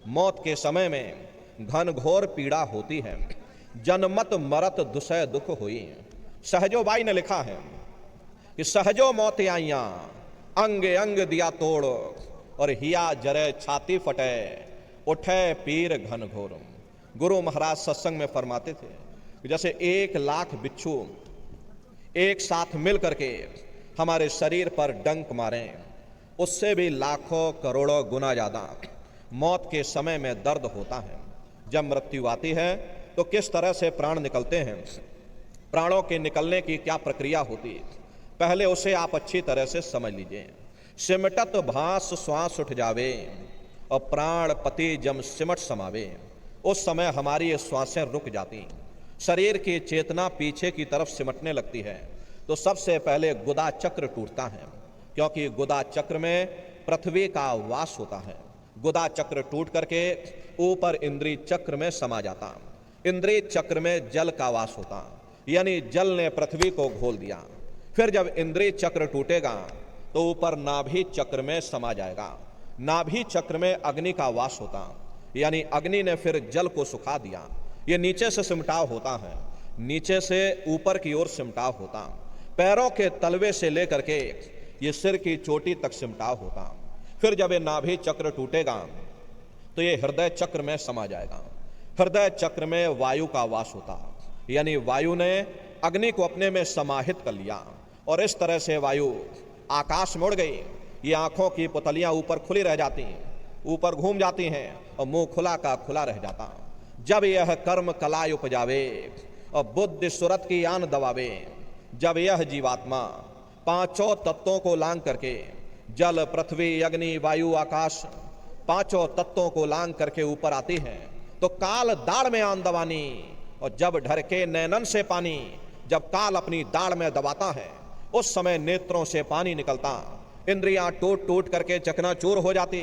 मौत के समय में घन घोर पीड़ा होती है, जनमत मरत दुसह दुख हुई। सहजो बाई ने लिखा है कि सहजो मौत आइया, अंग अंग दिया तोड़, और हिया जरे छाती फटे, उठे पीर घन घोर। गुरु महाराज सत्संग में फरमाते थे कि जैसे 1,00,000 बिच्छू एक साथ मिल करके हमारे शरीर पर डंक मारें, उससे भी लाखों करोड़ों गुना ज्यादा मौत के समय में दर्द होता है। जब मृत्यु आती है तो किस तरह से प्राण निकलते हैं, प्राणों के निकलने की क्या प्रक्रिया होती है, पहले उसे आप अच्छी तरह से समझ लीजिए। सिमटत भास श्वास उठ जावे, और प्राण पति जम सिमट समावे। उस समय हमारी ये श्वासें रुक जाती, शरीर की चेतना पीछे की तरफ सिमटने लगती है। तो सबसे पहले गुदा चक्र टूटता है, क्योंकि गुदा चक्र में पृथ्वी का वास होता है। गुदा चक्र टूट करके ऊपर इंद्रिय चक्र में समा जाता, इंद्रिय चक्र में जल का वास होता, यानी जल ने पृथ्वी को घोल दिया। फिर जब इंद्रिय चक्र टूटेगा तो ऊपर नाभि चक्र में समा जाएगा, नाभि चक्र में अग्नि का वास होता, यानी अग्नि ने फिर जल को सुखा दिया। ये नीचे से सिमटाव होता है, नीचे से ऊपर की ओर सिमटाव होता, पैरों के तलवे से लेकर के ये सिर की चोटी तक सिमटाव होता। फिर जब ये नाभि चक्र टूटेगा तो ये हृदय चक्र में समा जाएगा, हृदय चक्र में वायु का वास होता, यानी वायु ने अग्नि को अपने में समाहित कर लिया, और इस तरह से वायु आकाश में उड़ गई। ये आंखों की पुतलियां ऊपर खुली रह जाती, ऊपर घूम जाती हैं, और मुंह खुला का खुला रह जाता। जब यह कर्म कलाय उपजावे, और बुद्धि सुरत की आन दबावे, जब यह जीवात्मा पांचों तत्वों को लांग करके, जल पृथ्वी अग्नि वायु आकाश, पांचों तत्वों को लांग करके ऊपर आती है, तो काल दाढ़ में आन दबानी, और जब ढरके नैनन से पानी, जब काल अपनी दाढ़ में दबाता है उस समय नेत्रों से पानी निकलता, इंद्रियां टूट टूट करके चकनाचूर हो जाती,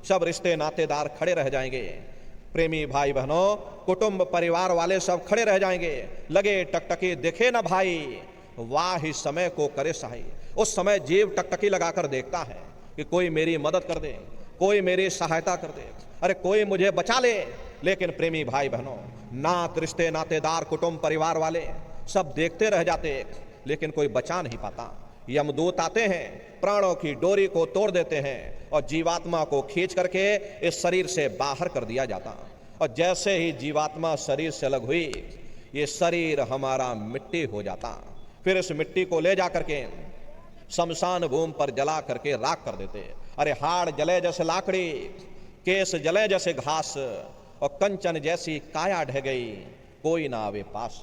सब रिश्ते नातेदार खड़े रह जाएंगे, प्रेमी भाई बहनों कुटुंब परिवार वाले सब खड़े रह जाएंगे, लगे टकटकी दिखे ना भाई, वाह ही समय को करे सहाय। उस समय जीव टकटकी लगाकर देखता है कि कोई मेरी मदद कर दे, कोई मेरी सहायता कर दे, अरे कोई मुझे बचा ले। लेकिन प्रेमी भाई बहनों, नात रिश्ते नातेदार कुटुंब परिवार वाले सब देखते रह जाते, लेकिन कोई बचा नहीं पाता। यमदूत आते हैं, प्राणों की डोरी को तोड़ देते हैं, और जीवात्मा को खींच करके इस शरीर से बाहर कर दिया जाता। और जैसे ही जीवात्मा शरीर से अलग हुई, ये शरीर हमारा मिट्टी हो जाता। फिर इस मिट्टी को ले जा करके शमशान भूमि पर जला करके राख कर देते। अरे हाड़ जले जैसे लाकड़ी, केस जले जैसे घास, और कंचन जैसी काया ढह गई, कोई ना आवे पास।